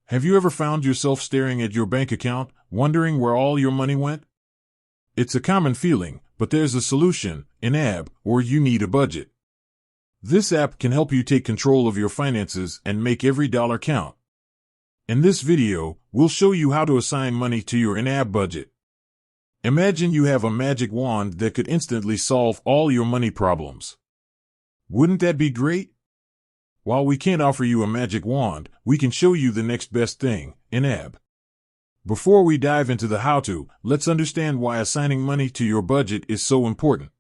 Have you ever found yourself staring at your bank account, wondering where all your money went? It's a common feeling, but there's a solution: YNAB, or you need a budget. This app can help you take control of your finances and make every dollar count. In this video, we'll show you how to assign money to your YNAB budget. Imagine you have a magic wand that could instantly solve all your money problems. Wouldn't that be great? While we can't offer you a magic wand, we can show you the next best thing: YNAB. Before we dive into the how-to, let's understand why assigning money to your budget is so important.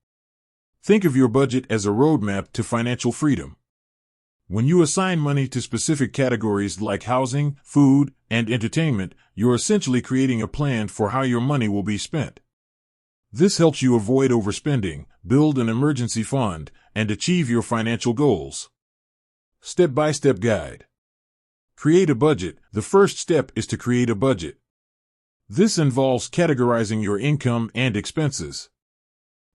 Think of your budget as a roadmap to financial freedom. When you assign money to specific categories like housing, food, and entertainment, you're essentially creating a plan for how your money will be spent. This helps you avoid overspending, build an emergency fund, and achieve your financial goals. Step-by-step guide. Create a budget. The first step is to create a budget. This involves categorizing your income and expenses.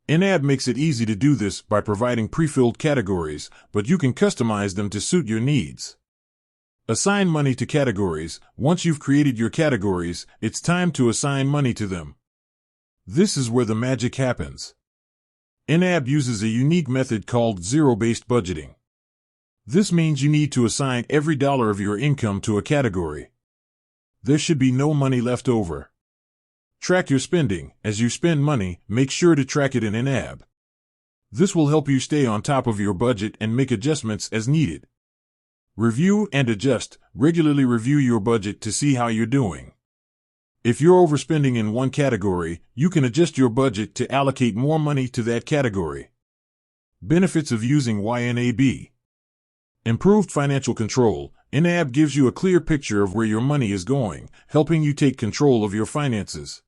YNAB makes it easy to do this by providing pre-filled categories, but you can customize them to suit your needs. Assign money to categories. Once you've created your categories, it's time to assign money to them. This is where the magic happens. YNAB uses a unique method called zero-based budgeting. This means you need to assign every dollar of your income to a category. There should be no money left over. Track your spending. As you spend money, make sure to track it in YNAB. This will help you stay on top of your budget and make adjustments as needed. Review and adjust. Regularly review your budget to see how you're doing. If you're overspending in one category, you can adjust your budget to allocate more money to that category. Benefits of using YNAB. Improved financial control. YNAB gives you a clear picture of where your money is going, helping you take control of your finances.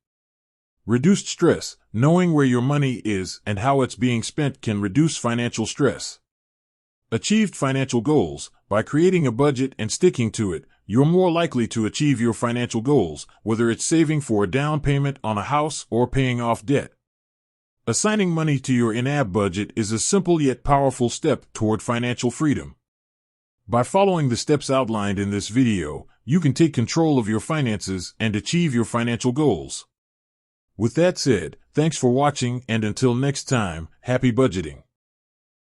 Reduced stress. Knowing where your money is and how it's being spent can reduce financial stress. Achieved financial goals. By creating a budget and sticking to it, you're more likely to achieve your financial goals, whether it's saving for a down payment on a house or paying off debt. Assigning money to your YNAB budget is a simple yet powerful step toward financial freedom. By following the steps outlined in this video, you can take control of your finances and achieve your financial goals. With that said, thanks for watching, and until next time, happy budgeting.